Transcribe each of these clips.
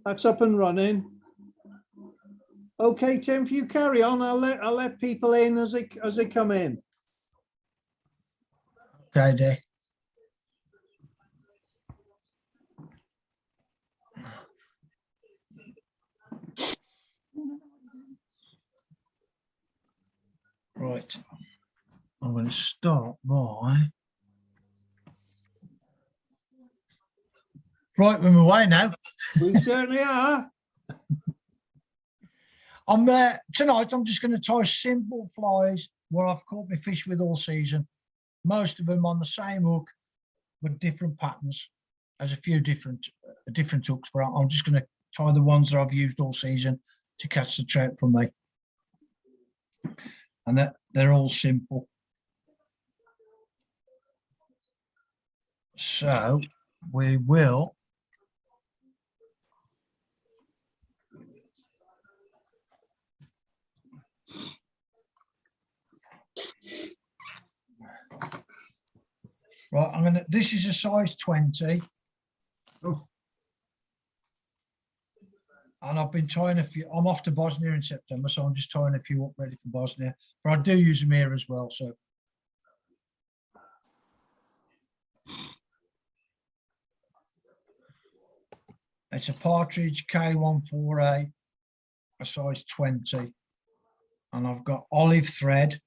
That's up and running. Okay, Tim, if you carry on, I'll let people in as they come in. Okay, Dick. Right. I'm going to start by. Right, we're away now. We certainly are. Tonight I'm just going to tie simple flies where I've caught my fish with all season. Most of them on the same hook with different patterns. There's a few different hooks, but I'm just going to tie the ones that I've used all season to catch the trout for me. And they're all simple. So we will right, this is a size 20. Oh. And I've been tying a few. I'm off to Bosnia in September, so I'm just tying a few up ready for Bosnia. But I do use them here as well, so. It's a partridge K14A, a size 20. And I've got olive thread.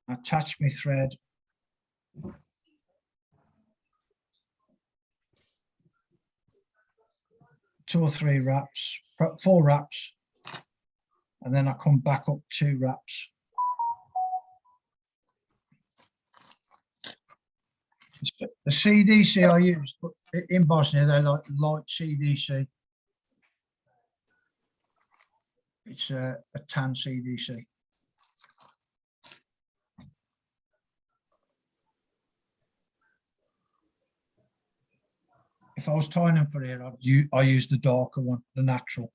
Attach my thread. Two or three wraps, 4 wraps. And then I come back up 2 wraps. The CDC I use in Bosnia, they like light CDC. It's a tan CDC. If I was tying them for here, I use the darker one, the natural.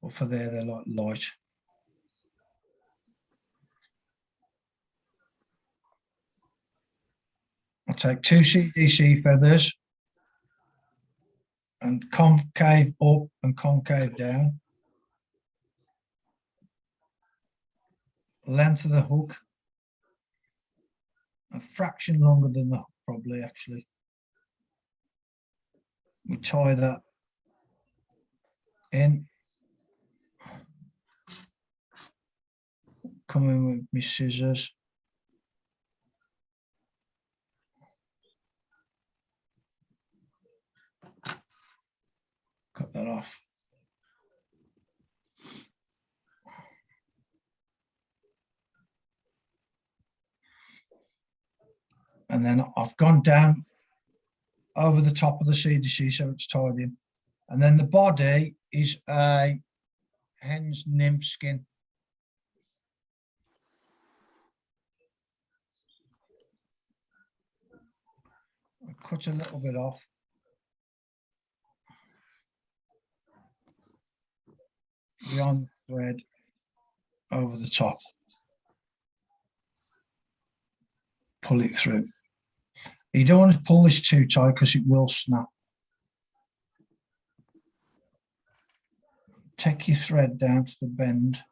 But for there, they're like light. I'll take 2 CDC feathers and concave up and concave down. Length of the hook, a fraction longer than the hook, probably actually. We tie that in. Come in with my scissors. Cut that off. And then I've gone down over the top of the CDC so it's tied in. And then the body is a hen's nymph skin. I cut a little bit off. Beyond the thread over the top. Pull it through. You don't want to pull this too tight because it will snap. Take your thread down to the bend.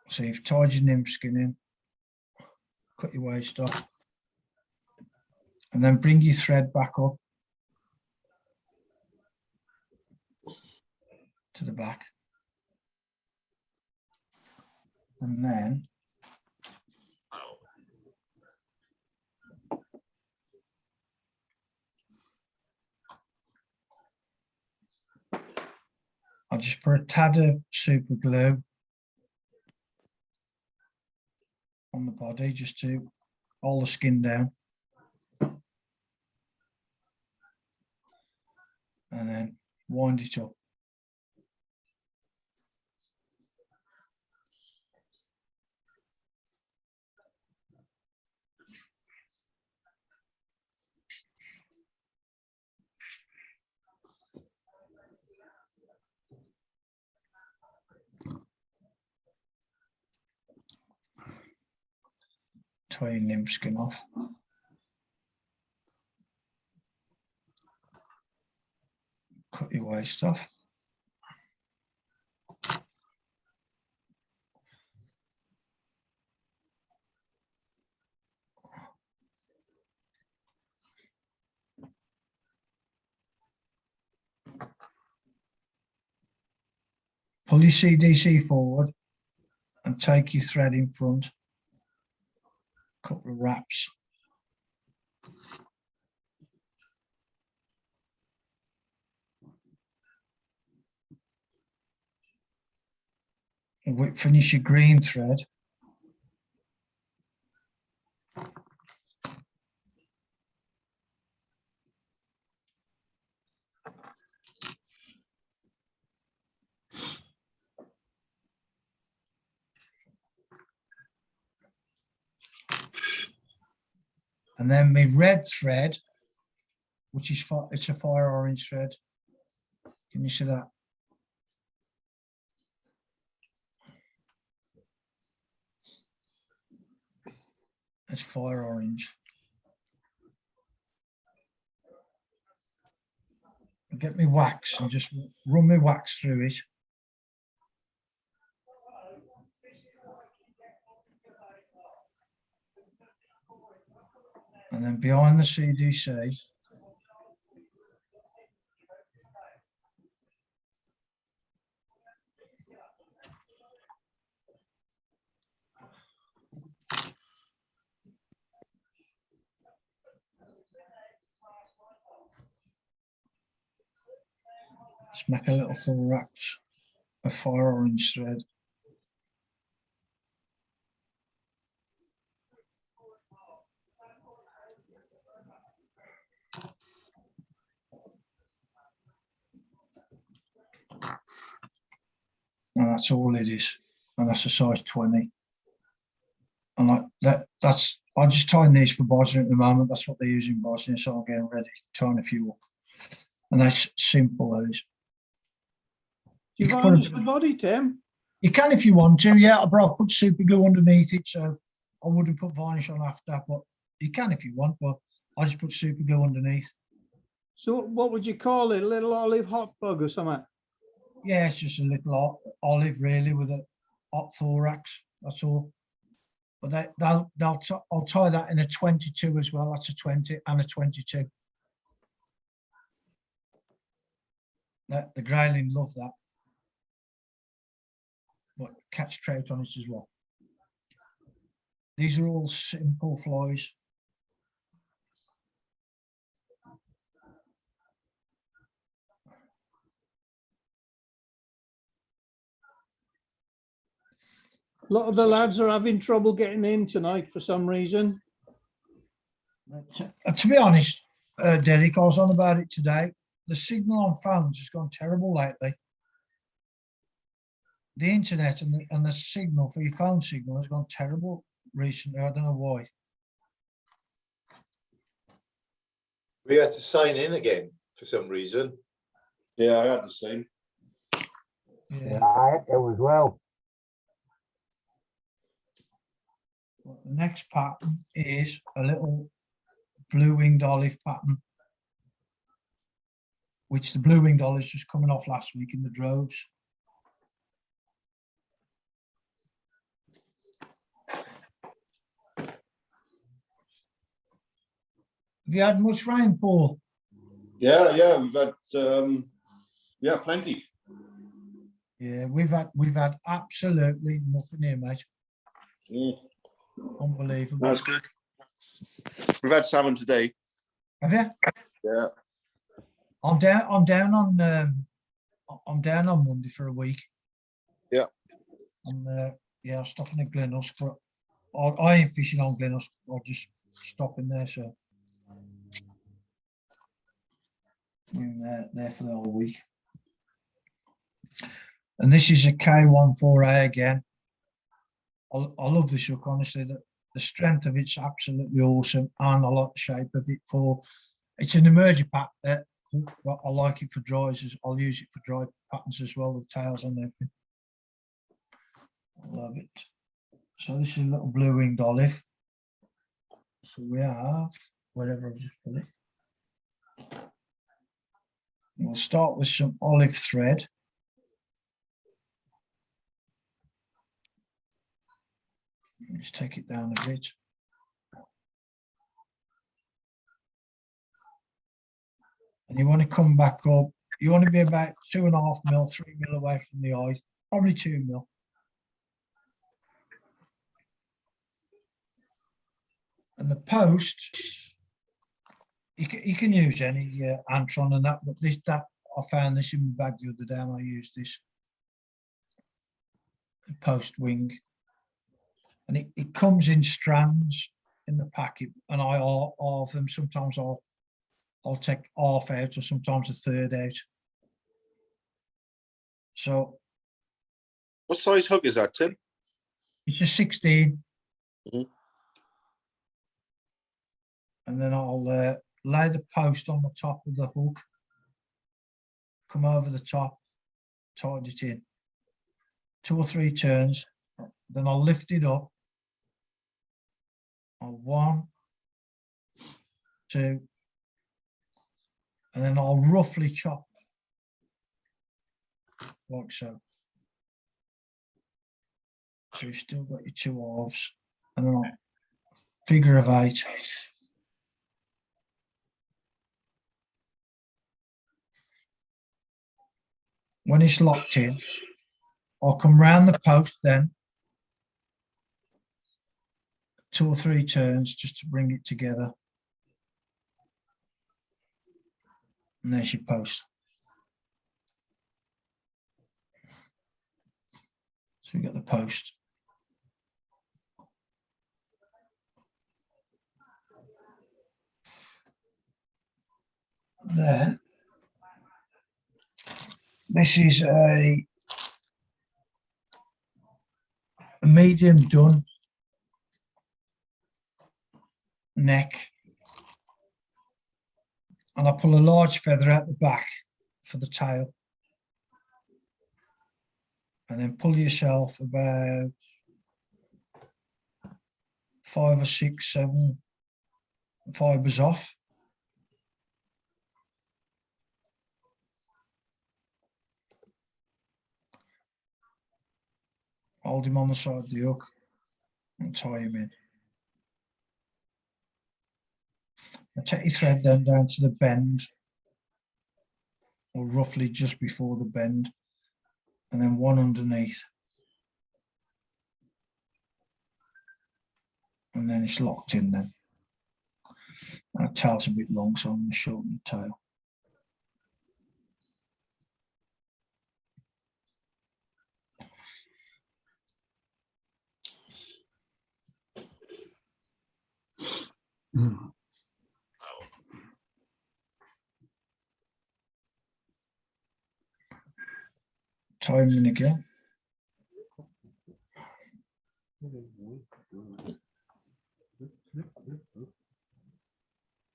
So you've tied your nymph skin in. Cut your waist off. And then bring your thread back up to the back. And then I'll just put a tad of super glue on the body just to hold the skin down. And then wind it up. tie your nymph skin off. Cut your waist off. Pull your CDC forward and take your thread in front. Couple of wraps. And finish your green thread. And then my red thread, which is it's a fire orange thread. Can you see that? It's fire orange. Get me wax and just run my wax through it. And then behind the CDC, let's make a little thorax, a fire orange thread. And that's all it is. And that's a size 20. And like that's I'm just tying these for Bosnia at the moment. That's what they use in Bosnia, so I'm getting ready, tying a few up. And that's simple, that is. You can varnish the body, Tim? You can if you want to, yeah, but I'll put super glue underneath it, so I wouldn't put varnish on after, but you can if you want, but I just put super glue underneath. So what would you call it? A little olive hot bug or something? Yeah, it's just a little olive really with a hot thorax, that's all. But I'll tie that in a 22 as well. That's a 20 and a 22. The grayling love that. But catch trout on it as well. These are all simple flies. A lot of the lads are having trouble getting in tonight for some reason. To be honest, Derek, I was on about it today. The signal on phones has gone terrible lately. The internet and the signal for your phone signal has gone terrible recently. I don't know why. We had to sign in again for some reason. Yeah, I had the same. Yeah. I had to as well. The next pattern is a little blue-winged olive pattern, which the blue-winged olive is just coming off last week in the droves. Have you had much rain, Paul? Yeah, we've had plenty. Yeah, we've had absolutely nothing here, mate. Mm, Unbelievable. that's good. We've had salmon today. Have you? Yeah. I'm down on Monday for a week. Yeah. And yeah, I'm stopping at Glenhusk, but I ain't fishing on Glenhusk. I'll just stop in there, so I'm there for the whole week. And this is a K14A again. I love this hook, honestly. The strength of it's absolutely awesome, and I like the shape of it. It's an emerging pattern. But I like it for dries. I'll use it for dry patterns as well, with tails and everything. I love it. So this is a little blue-winged olive. So we have, whatever I've just put it. We'll start with some olive thread. Let's take it down a bit. And you want to come back up. You want to be about 2.5 mil, 3 mil away from the eye, probably 2 mil. And the post, you can use any Antron and that, but that I found this in my bag the other day and I used this post wing. And it comes in strands in the packet, and I halve them. Sometimes I'll take half out, or sometimes a third out. So What size hook is that, Tim? it's a 16. Mhm. And then I'll lay the post on the top of the hook, come over the top, tied it in, 2 or 3 turns. Then I'll lift it up. 1, 2, and then I'll roughly chop like so. So you've still got your 2 halves, and then I'll figure of 8. When it's locked in, I'll come round the post then, 2 or 3 turns just to bring it together. And there's your post. So we got the post. Then this is a medium done neck, and I pull a large feather out the back for the tail, and then pull yourself about 5 or 6, 7 fibers off. Hold him on the side of the hook and tie him in. I take your thread then down to the bend, or roughly just before the bend, and then 1 underneath. And then it's locked in then. That tail's a bit long, so I'm going to shorten the tail. Tie him in again.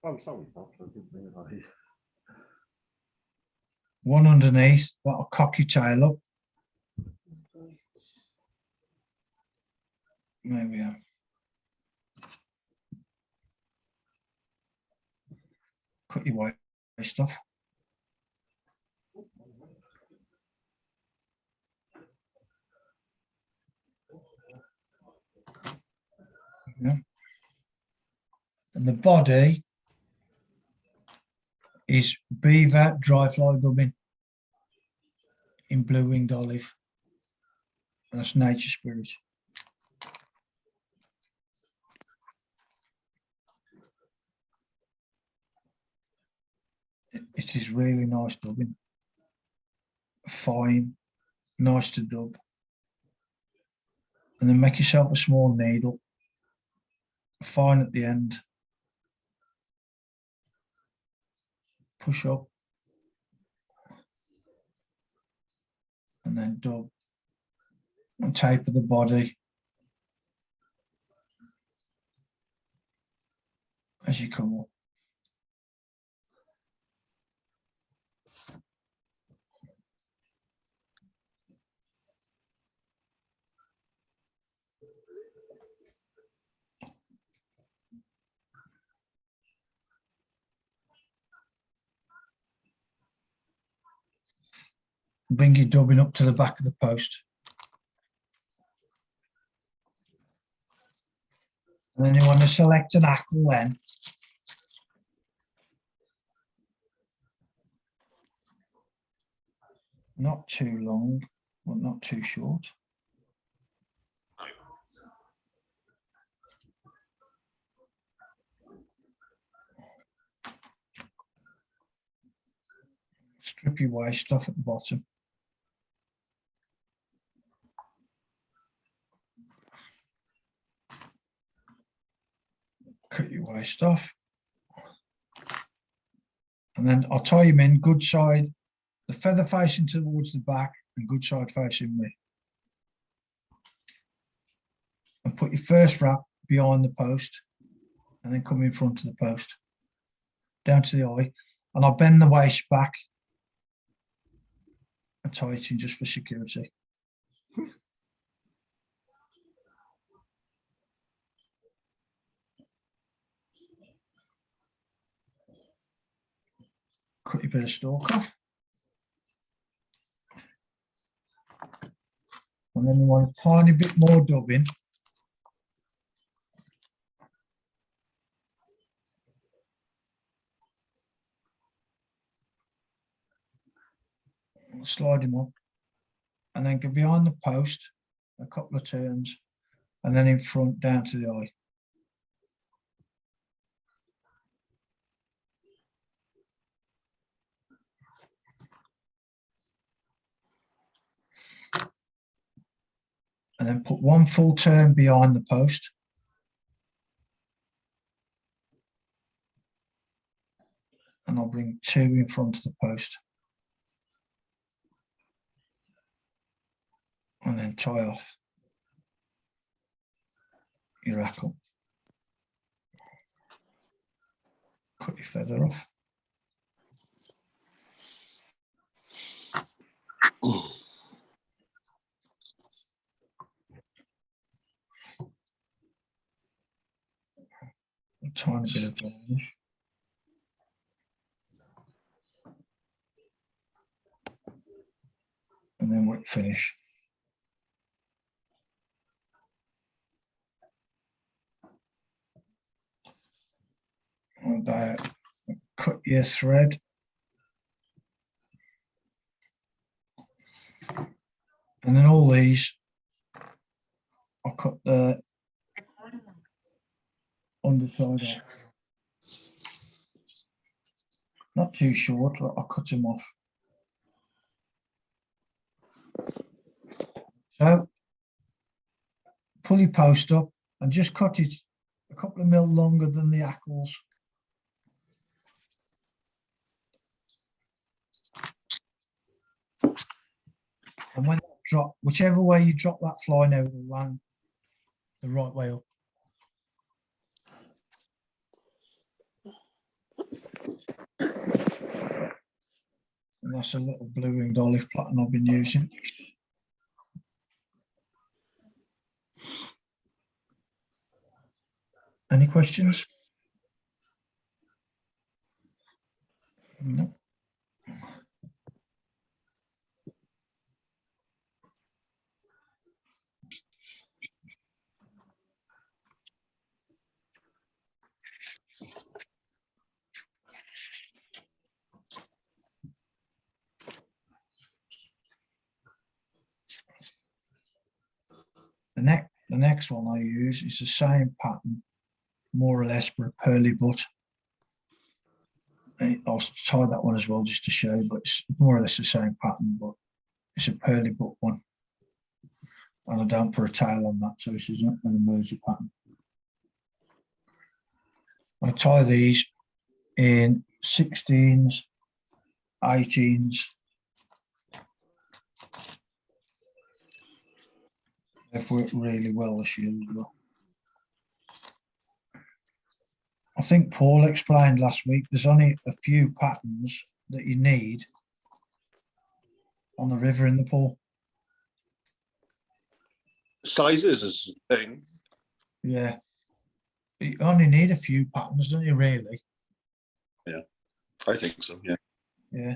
I'm sorry, Pops, I didn't realise. 1 underneath, that'll cock your tail up. There we are. Cut your waist off. Yeah. And the body is beaver dry fly gubbin in blue winged olive. That's nature spirit. It is really nice dubbing. Fine, nice to dub. And then make yourself a small needle. Fine at the end. Push up. And then dub. And taper the body as you come up. bring your dubbing up to the back of the post. And then you want to select an hackle then. Not too long, but not too short. Strip your waste off at the bottom. Cut your waste off. And then I'll tie him in good side, the feather facing towards the back and good side facing me. And put your first wrap behind the post and then come in front of the post, down to the eye. And I'll bend the waist back and tie it in just for security. Cut your bit of stalk off. And then you want a tiny bit more dubbing. Slide him up. And then go behind the post a couple of turns. And then in front down to the eye. And then put one full turn behind the post. And I'll bring two in front of the post. And then tie off your hackle. Cut your feather off. A tiny bit of varnish. And then we'll finish. And cut your thread. And then all these, I'll cut the underside off. Not too short, but I'll cut them off. So, pull your post up and just cut it a couple of mil longer than the hackles. And when that drop, whichever way you drop that fly now, will run the right way up. And that's a little blue-winged olive platen I've been using. Any questions? No. The next one I use is the same pattern, more or less, for a pearly butt. I'll tie that one as well just to show, but it's more or less the same pattern, but it's a pearly butt one. And I don't put a tail on that, so this isn't an emerger pattern. I tie these in 16s, 18s. They've worked really well this year as well. I think Paul explained last week there's only a few patterns that you need on the river in the pool. Sizes is the thing. Yeah. You only need a few patterns, don't you, really? I think so, yeah. Yeah.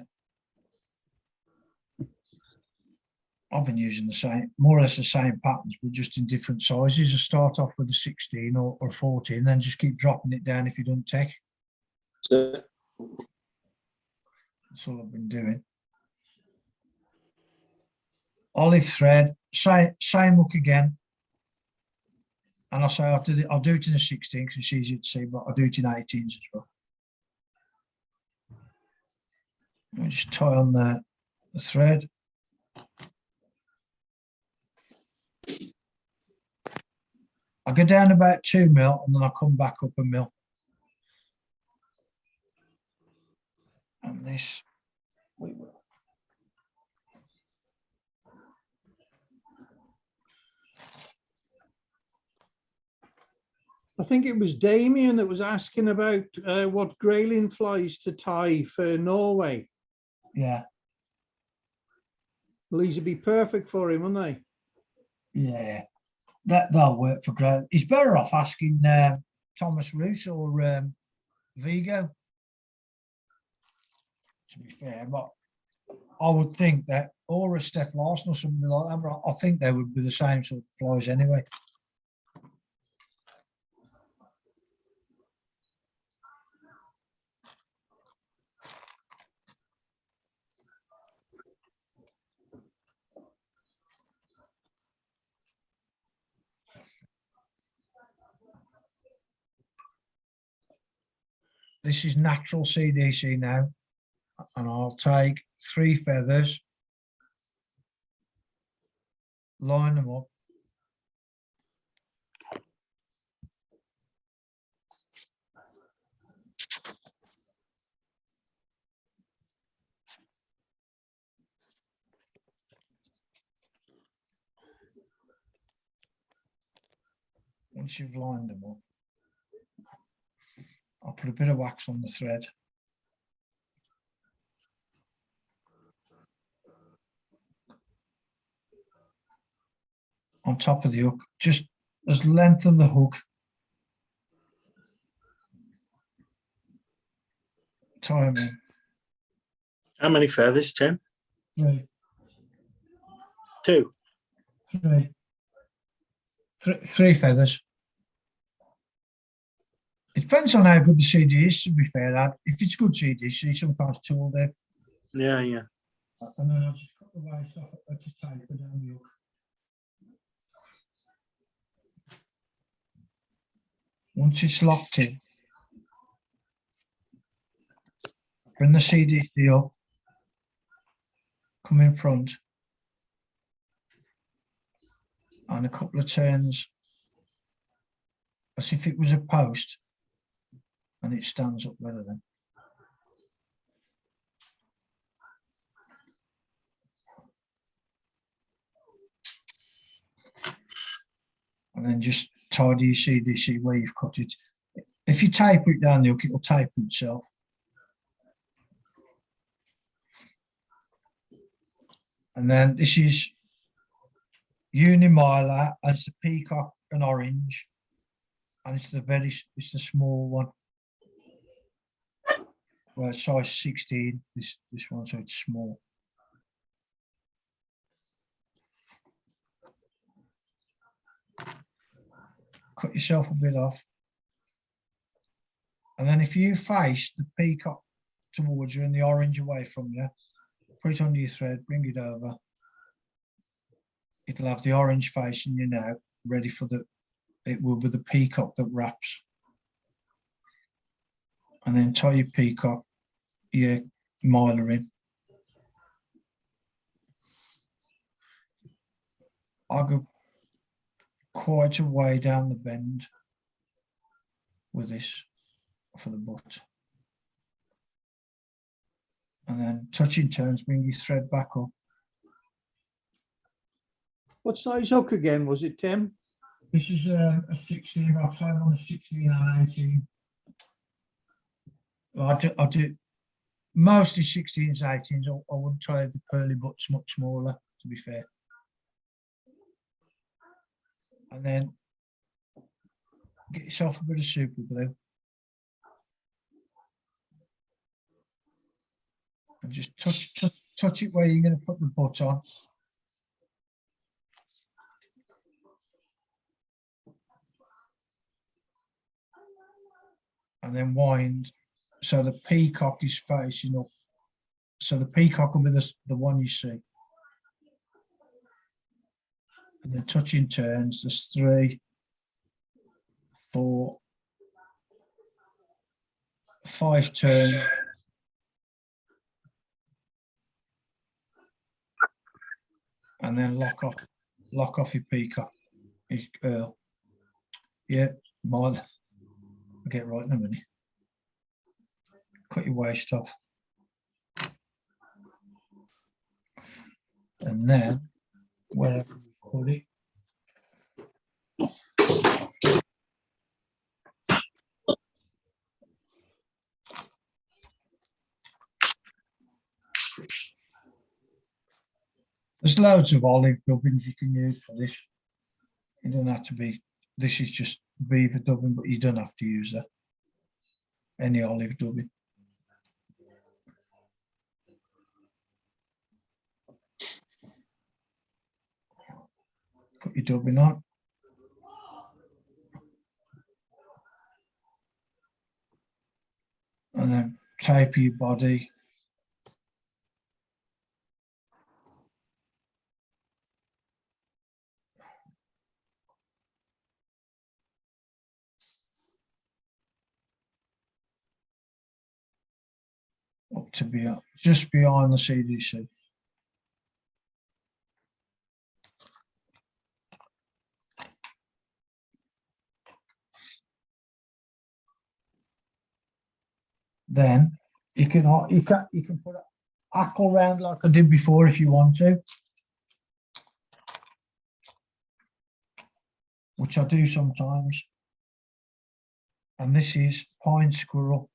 I've been using the same, more or less the same patterns, but just in different sizes. I start off with a 16 or 14, then just keep dropping it down if you don't take. So, That's all I've been doing. Olive thread, same hook again. And I'll say I'll do it in a 16 because it's easier to see, but I'll do it in 18s as well. I'll just tie on the thread. I go down about 2 mil and then I come back up a mil. And this, we will. I think it was Damien that was asking about what grayling flies to tie for Norway. Yeah, Well, these would be perfect for him, wouldn't they? yeah. That'll work for Grant. He's better off asking Thomas Roos or Vigo, to be fair, but I would think that, or a Steph Larson or something like that, but I think they would be the same sort of flies anyway. This is natural CDC now, and I'll take 3 feathers, line them up. Once you've lined them up, I'll put a bit of wax on the thread. On top of the hook, just as length of the hook. Tie them in. how many feathers, Tim? 3, 2. 3. 3 feathers. It depends on how good the CD is, to be fair, lad. If it's good CDC, sometimes 2 will do. Yeah, yeah. And then I'll just cut the waist off it, just taper down the hook. Once it's locked in, bring the CDC up, come in front, and a couple of turns as if it was a post, and it stands up better then. And then just tidy your CDC where you've cut it. If you taper it down the hook, it will taper itself. And then this is Unimiler as the peacock and orange, and it's the small one. Well, size 16. This one, so it's small. Cut yourself a bit off, and then if you face the peacock towards you and the orange away from you, put it under your thread, bring it over. It'll have the orange facing you now, ready for it will be the peacock that wraps. And then tie your peacock, your miler in. I'll go quite a way down the bend with this for the butt. And then touching turns, bring your thread back up. What size hook again was it, Tim? This is a 16, I'll try on a 16 and 18. I do mostly 16s, 18s. I wouldn't try the Pearly butts much smaller, to be fair. And then get yourself a bit of super glue. And just touch it where you're going to put the butt on. and then wind so the peacock is facing up. So the peacock will be the one you see. And then touching turns, there's 3, 4, 5 turns. And then lock off your peacock. Yeah, I'll get right in a minute. Cut your waist off. And then, wherever you put it, there's loads of olive dubbings you can use for this. You don't have to be, this is just beaver dubbing, but you don't have to use that. Any olive dubbing. Put your dubbing on. And then taper your body. Up to just behind the CDC. Then you can put an hackle round like I did before if you want to, which I do sometimes. And this is pine squirrel.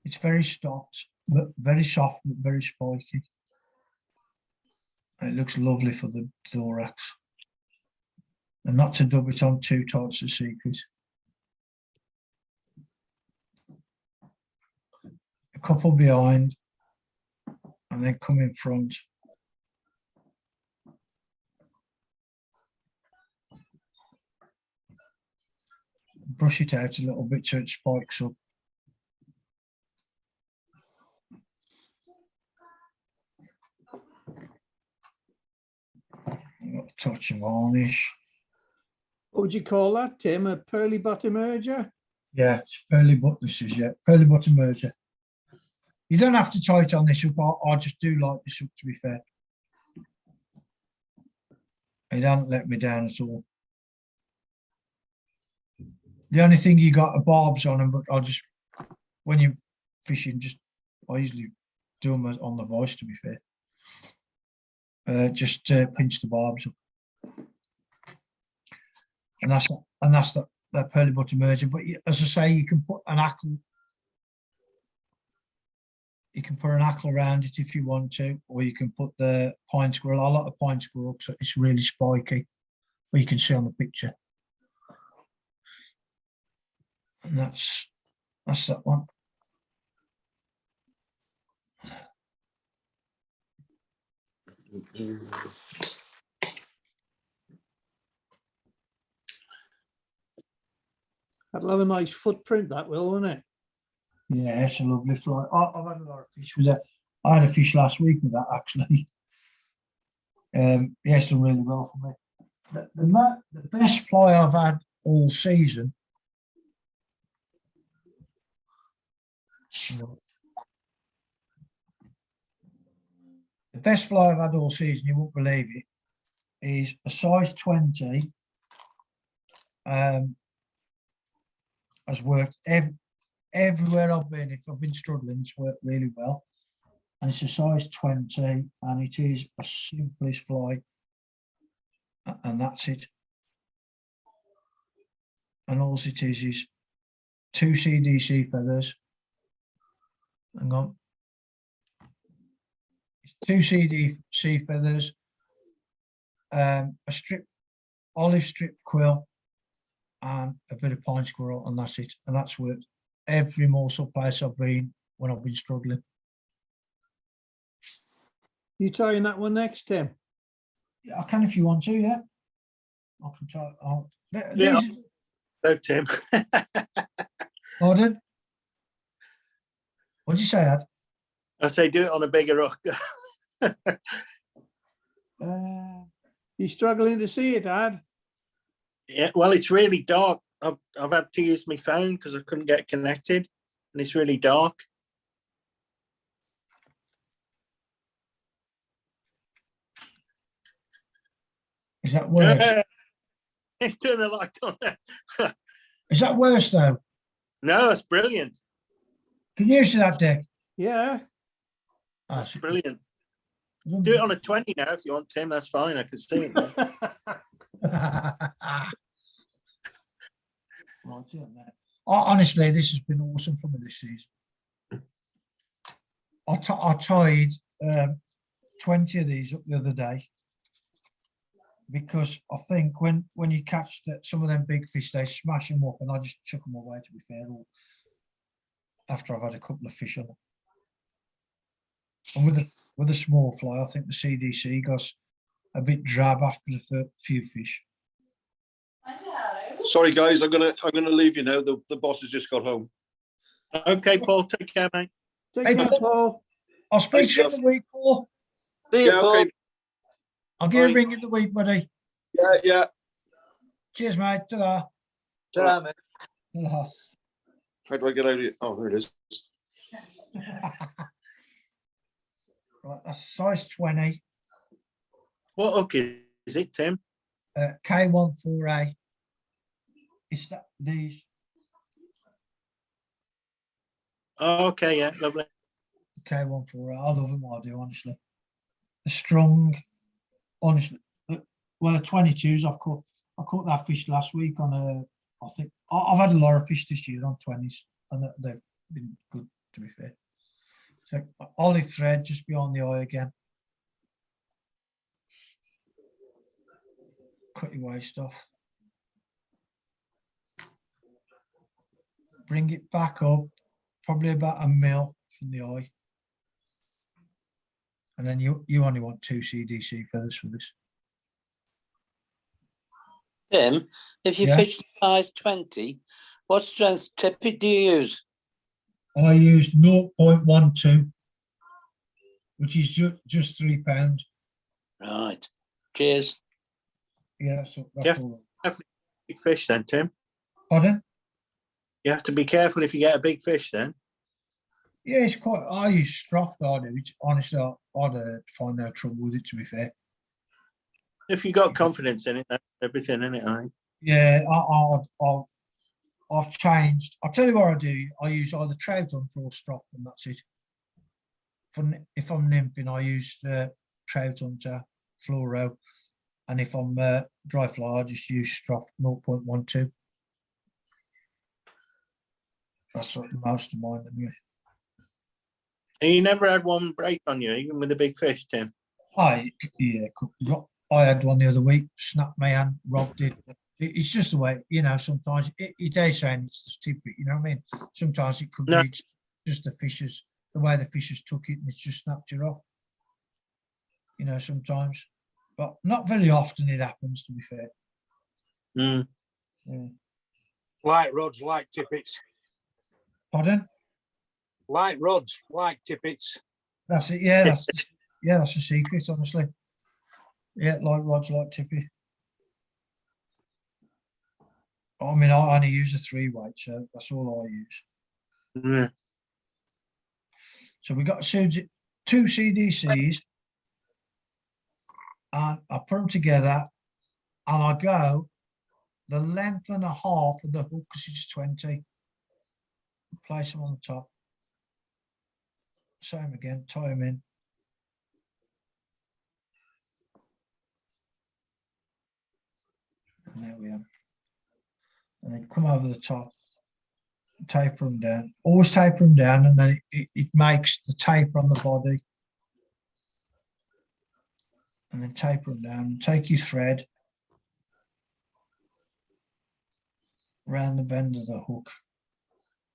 It's very soft, but very spiky. It looks lovely for the thorax. And not to dub it on too tight to secret. A couple behind, and then come in front. Brush it out a little bit so it spikes up. A touch of varnish. What would you call that, Tim? A pearly bottom merger? Yeah, it's pearly butt. This is, yeah, pearly bottom merger. You don't have to tie it on this hook. I just do like this hook, to be fair. It hasn't let me down at all. The only thing you got are barbs on them, but I'll just, when you're fishing, I usually do them on the vise, to be fair. Just pinch the barbs up. And that's that pearly bottom merger. But as I say, you can put an hackle. You can put an hackle around it if you want to, or you can put the pine squirrel. I like the pine squirrel because it's really spiky, but you can see on the picture. And that's that one. That'll have a nice footprint, that will, won't it? Yeah, it's a lovely fly. I've had a lot of fish with that. I had a fish last week with that, actually. Yeah, it's done really well for me. The best fly I've had all season. The best fly I've had all season, you won't believe it, is a size 20. Has worked everywhere I've been. If I've been struggling, it's worked really well. And it's a size 20, and it is a simplest fly, and that's it. And all it is 2 CDC feathers. Hang on. It's 2 CDC feathers, a olive strip quill, and a bit of pine squirrel, and that's it. And that's worked every morsel place I've been when I've been struggling. You tying that one next, Tim? Yeah, I can if you want to, yeah. I can try. Yeah. No, Tim. Pardon? What'd you say, Ad? I say do it on a bigger hook. You struggling to see it, Ad? Yeah, well, it's really dark. I've had to use my phone because I couldn't get connected, and it's really dark. Is that worse? Turn the light on. Is that worse though? No, it's brilliant. Can you see that, Dick? Yeah. Ah, That's brilliant. Do it on a 20 now if you want, Tim. That's fine. I can see it now. Right, yeah, mate. Honestly, this has been awesome for me this season. I tied 20 of these up the other day because I think when you catch some of them big fish, they smash them up, and I just chuck them away, to be fair, or after I've had a couple of fish on them. And with a small fly, I think the CDC goes a bit drab after the few fish. Sorry, guys, I'm gonna leave you now. The boss has just got home. Okay, Paul, take care, mate. Take Hey, care, Paul. I'll speak Nice to you in stuff. the week, Paul. See you, Yeah, Paul. okay. I'll give you a Bye. ring in the week, buddy. Yeah. Cheers, mate. Ta-da. Ta-ra, mate. Ta-da. How do I get out of here? Oh, there it is. Right, that's size 20, What hook is it, Tim? K14A. Is that these? Oh, okay, yeah, lovely. K14A. I love them, I do, honestly. The strong, honestly. Well, the 22s, I caught that fish last week on a, I think, I've had a lot of fish this year on 20s, and they've been good, to be fair. So olive thread just beyond the eye again. Cut your waist off. Bring it back up, probably about a mil from the eye. And then you only want 2 CDC feathers for this. Tim, if you Yeah. fish size 20, what strength tippet do you use? I used 0.12, which is just £3. Right. Cheers. Yeah, that's Jeff? all. Big fish then, Tim. Pardon? You have to be careful if you get a big fish then. Yeah, it's quite. I use Stroff, I do, which honestly I'd find no trouble with it, to be fair. If you got confidence in it, that's everything in it, I think. Yeah, I've changed. I'll tell you what I do. I use either trout on or Stroff, and that's it. If I'm nymphing, I use trout onto fluoro, and if I'm dry fly, I just use Stroff 0.12. That's what most of mine anyway. And you never had one break on you, even with a big fish, Tim. I had one the other week, snapped my hand, robbed it. It's just the way, sometimes they're saying it's the tippet, you know what I mean? Sometimes it could No. be just the way the fishers took it, and it's just snapped you off. Sometimes, but not very often it happens, to be fair. Mm. Yeah. Light rods, like tippets. Pardon? Light rods, like tippets. That's it, yeah, that's the secret, honestly. Yeah, like rods, like tippy. I mean, I only use a 3-weight, so that's all I use. Yeah. So we got 2 CDCs, and I put them together, and I go the length and a half of the hook, because it's 20. Place them on the top. Same again, tie them in. And there we are. And then come over the top, taper them down. Always taper them down, and then it makes the taper on the body. And then taper them down. Take your thread around the bend of the hook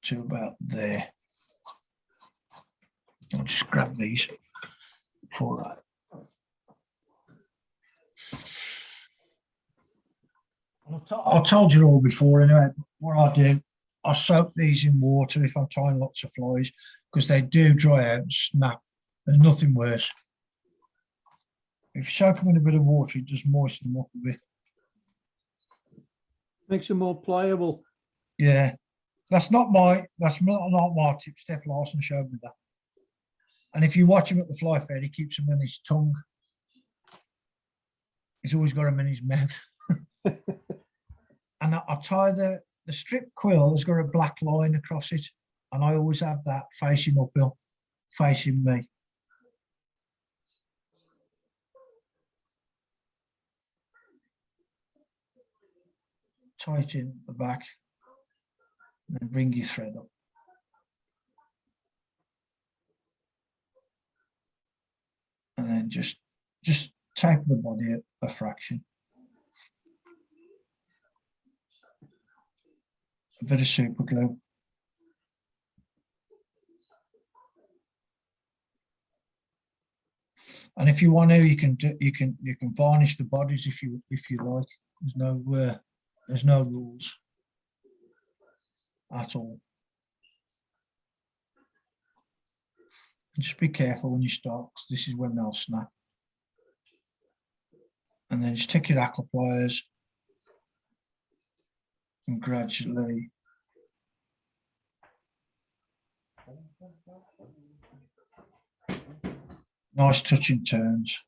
to about there. I'll just grab these for that. I told you all before anyway, what I do, I soak these in water if I'm tying lots of flies because they do dry out and snap. There's nothing worse. If you soak them in a bit of water, it just moisten them up a bit. Makes them more pliable. Yeah, that's not my tip. Steph Larson showed me that. And if you watch him at the fly fair, he keeps them in his tongue. He's always got them in his mouth. And I tie the strip quill has got a black line across it, and I always have that facing uphill, facing me. Tie it in the back, and then bring your thread up. And then just tape the body a fraction. A bit of super glue. And if you want to, you can varnish the bodies if you like. There's no rules at all. Just be careful when you start, because this is when they'll snap. And then just take your hackle pliers and gradually nice touching turns.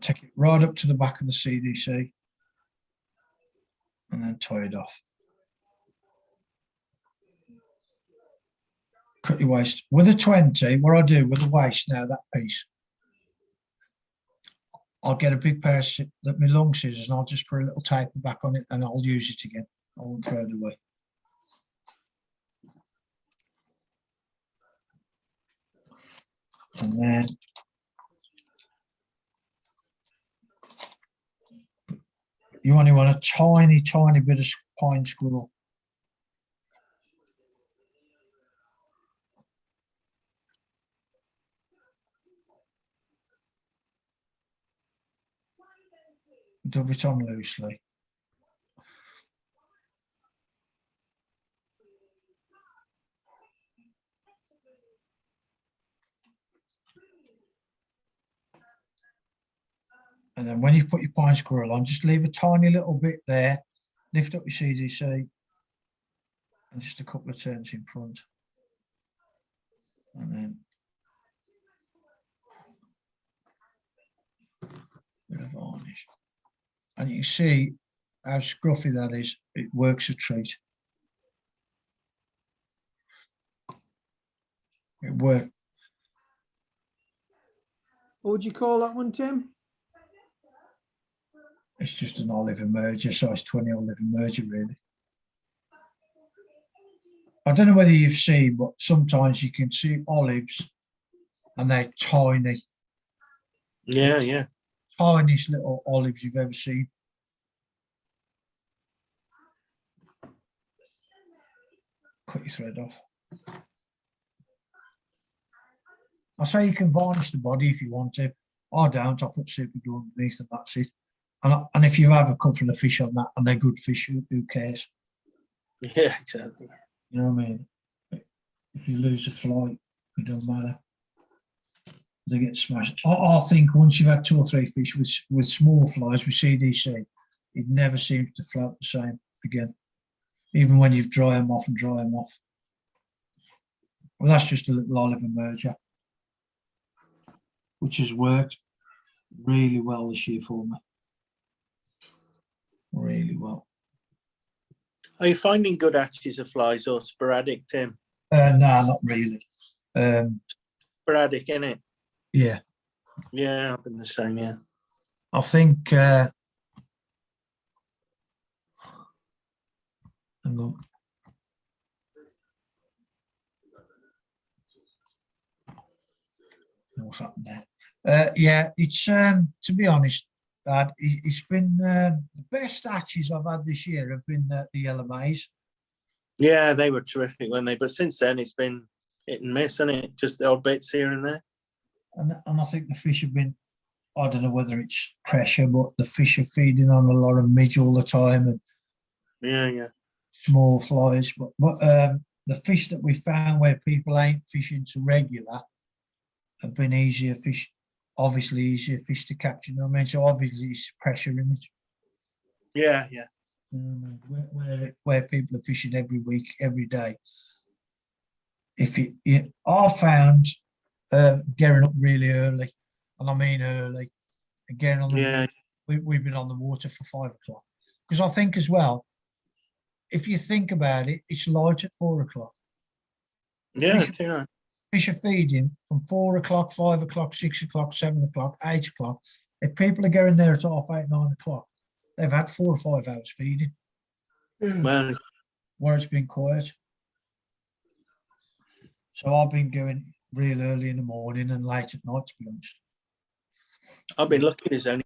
Take it right up to the back of the CDC and then tie it off. Cut your waist. With a 20, what I do with the waist now, that piece, I'll get a big pair of my long scissors and I'll just put a little taper back on it and I'll use it again. I won't throw it away. And then you only want a tiny bit of pine squirrel. Dub it on loosely. And then when you put your pine squirrel on, just leave a tiny little bit there, lift up your CDC, and just a couple of turns in front. And then a bit of varnish. And you can see how scruffy that is. It works a treat. It works. What would you call that one, Tim? It's just an olive emerger, size 20 olive emerger, really. I don't know whether you've seen, but sometimes you can see olives and they're tiny. Yeah, yeah. Tiniest little olives you've ever seen. Cut your thread off. I say you can varnish the body if you want to. I don't. I put super glue underneath and that's it. And if you have a couple of fish on that and they're good fish, who cares? Yeah, exactly. You know what I mean? If you lose a fly, it doesn't matter. They get smashed. I think once you've had 2 or 3 fish with small flies with CDC, it never seems to float the same again. Even when you dry them off. Well, that's just a little olive emerger, which has worked really well this year for me. Really well. Are you finding good hatches of flies or sporadic, Tim? No, not really. Sporadic, innit? Yeah. Yeah, I've been the same, yeah. I think hang on. What's happened there? Yeah, it's to be honest, Dad, it's been the best hatches I've had this year have been the yellow maize. Yeah, they were terrific, weren't they? But since then, it's been hit and miss, hasn't it? Just the odd bits here and there. And I think the fish have been I don't know whether it's pressure, but the fish are feeding on a lot of midge all the time and Yeah. small flies. But the fish that we found where people ain't fishing to regular have been easier fish, obviously easier fish to capture. You know what I mean? So obviously it's pressure in it. Yeah. Where people are fishing every week, every day. I found getting up really early, and I mean early, and getting on the Yeah. we've been on the water for 5 o'clock. Because I think as well, if you think about it, it's light at 4 o'clock. Yeah. Too right. Fish are feeding from 4 o'clock, 5 o'clock, 6 o'clock, 7 o'clock, 8 o'clock. If people are going there at 8, 9 o'clock, they've had 4 or 5 hours feeding, Well, where it's been quiet. So I've been going real early in the morning and late at night, to be honest. I've been lucky. There's only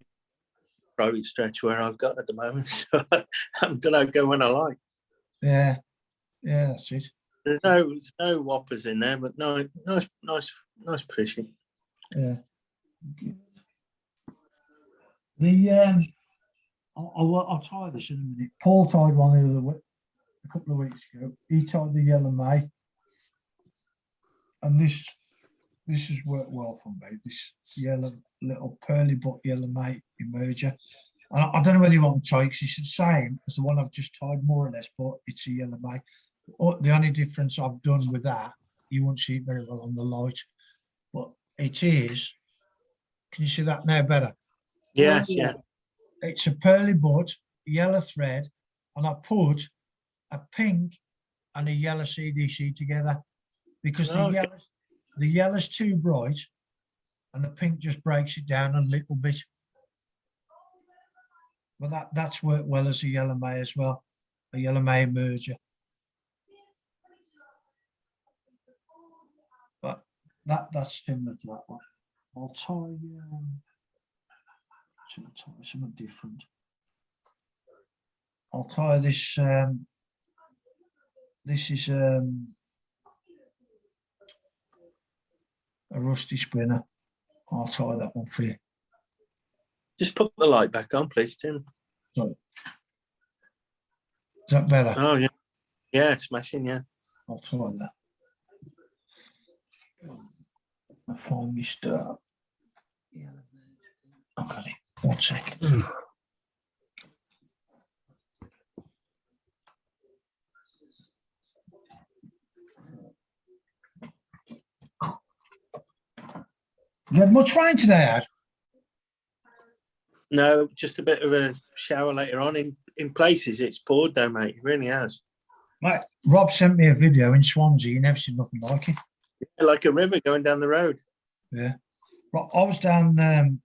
private stretch where I've got at the moment, so I don't know, go when I like. Yeah, that's it. There's no whoppers in there, but no, nice fishing. Yeah. I'll tie this in a minute. Paul tied one a couple of weeks ago. He tied the yellow May, and this has worked well for me. This yellow little pearly butt yellow May emerger. And I don't know whether you want to tie because it's the same as the one I've just tied, more or less, but it's a yellow May. The only difference I've done with that, you won't see it very well on the light, but it is. Can you see that now better? Yes, yeah. It's a pearly butt, yellow thread, and I put a pink and a yellow CDC together because the yellow's too bright and the pink just breaks it down a little bit. But that's worked well as a yellow May as well, a yellow May merger. But that's similar to that one. I'll tie something different. I'll tie this. This is a rusty spinner. I'll tie that one for you. Just put the light back on, please, Tim. Sorry. Is that better? Oh yeah, yeah, smashing, yeah. I'll try that. I'll find me star. Yeah. Okay, 1 second. You had much rain today, Ad? No, just a bit of a shower later on. In places, it's poured though, mate. It really has. Right. Rob sent me a video in Swansea. He never seen nothing like it. Yeah, like a river going down the road. Yeah. Right, I was down the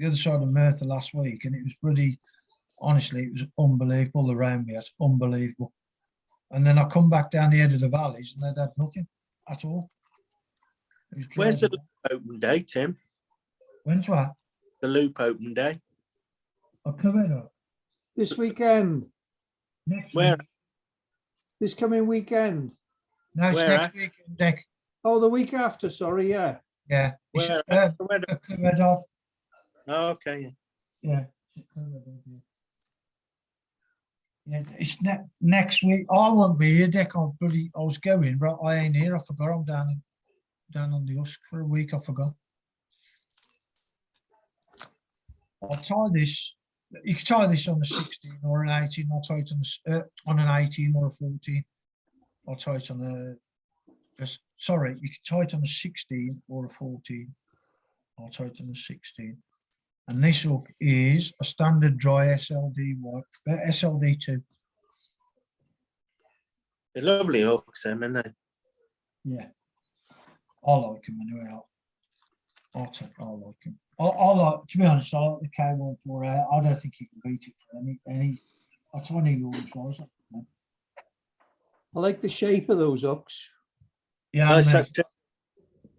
other side of Merthyr last week, and it was pretty. Honestly, it was unbelievable. The rain we had, unbelievable. And then I come back down the edge of the valleys, and they'd had nothing at all. Where's the loop open day, Tim? When's what? The loop open day. I'll come in. This weekend, Next Where? week. this coming weekend. No, it's Where next at? week, Dick. Oh, the week after, sorry, yeah. Yeah. It's, Where? Cleverdale. Oh, okay. Yeah. Yeah, it's next week. I won't be here, Dick. I was going, but I ain't here. I forgot. I'm down on the Usk for a week. I forgot. I'll tie this. You can tie this on a 16 or an 18. I'll tie it on an 18 or a 14. I'll tie it on sorry, you can tie it on a 16 or a 14. I'll tie it on a 16. And this hook is a standard dry SLD2. They're lovely hooks, them, aren't they? Yeah. I like them anyway. I like them. I like, to be honest, I like the K14. I don't think you can beat it for any. That's only yours, was it? I like the shape of those hooks. Yeah, No,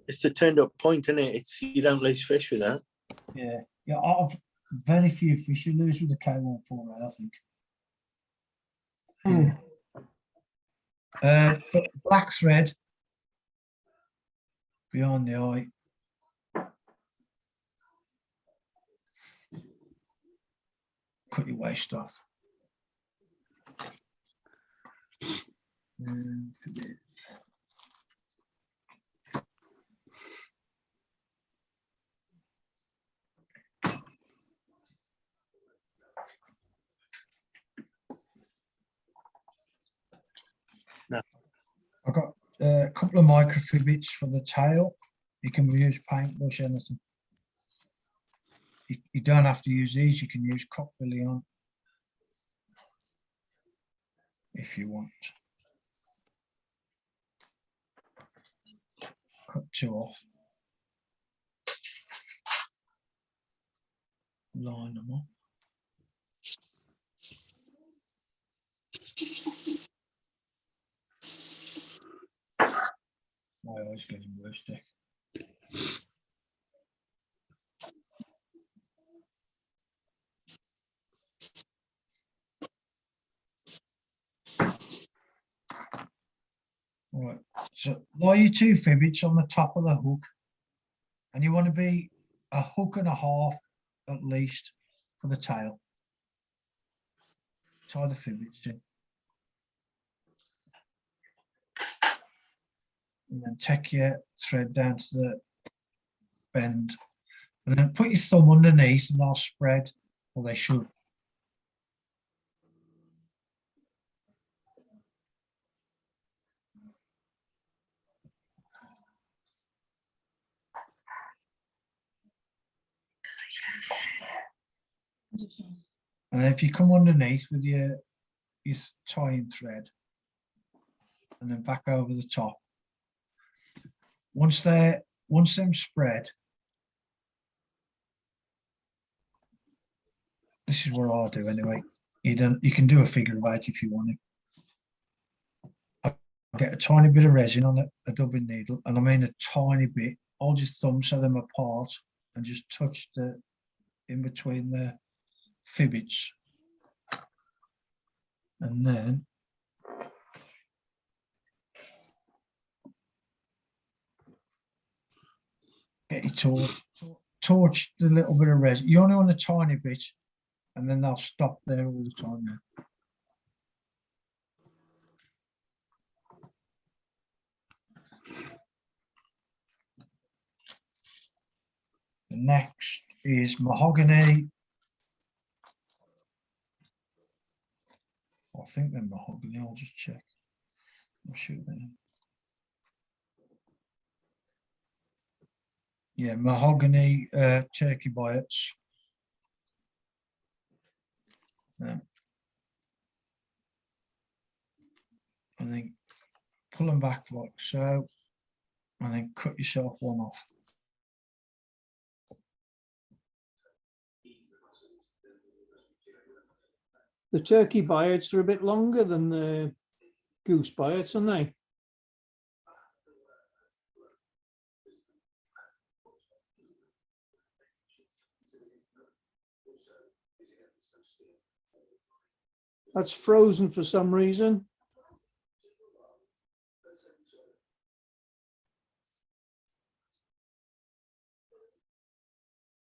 it's the turned up point, isn't it? It's you don't lose fish with that. yeah. I've very few fish you lose with the K14, I think. But black thread behind the eye. cut your waste off. And No. I've got a couple of microfibits for the tail. You can use paintbrush, anything. You don't have to use these. You can use cockbilly on if you want. Cut two off. Line them up. My eyes getting worse, Dick. Right, so lie your two fibits on the top of the hook, and you want to be a hook and a half at least for the tail. Tie the fibits in. And then take your thread down to the bend, and then put your thumb underneath and they'll spread, or they should. And then if you come underneath with your tying thread, and then back over the top, once them spread, this is what I'll do anyway. You can do a figure of 8 if you want it. I'll get a tiny bit of resin on a dubbing needle, and I mean a tiny bit. I'll just thumb set them apart and just touch the in between the fibits, and then get your torch the little bit of resin. You only want a tiny bit, and then they'll stop there all the time now. The next is mahogany. I think they're mahogany. I'll just check. I'm sure they are. Yeah, mahogany turkey biots. And then pull them back like so, and then cut yourself one off. The turkey biots are a bit longer than the goose biots, aren't they? That's frozen for some reason.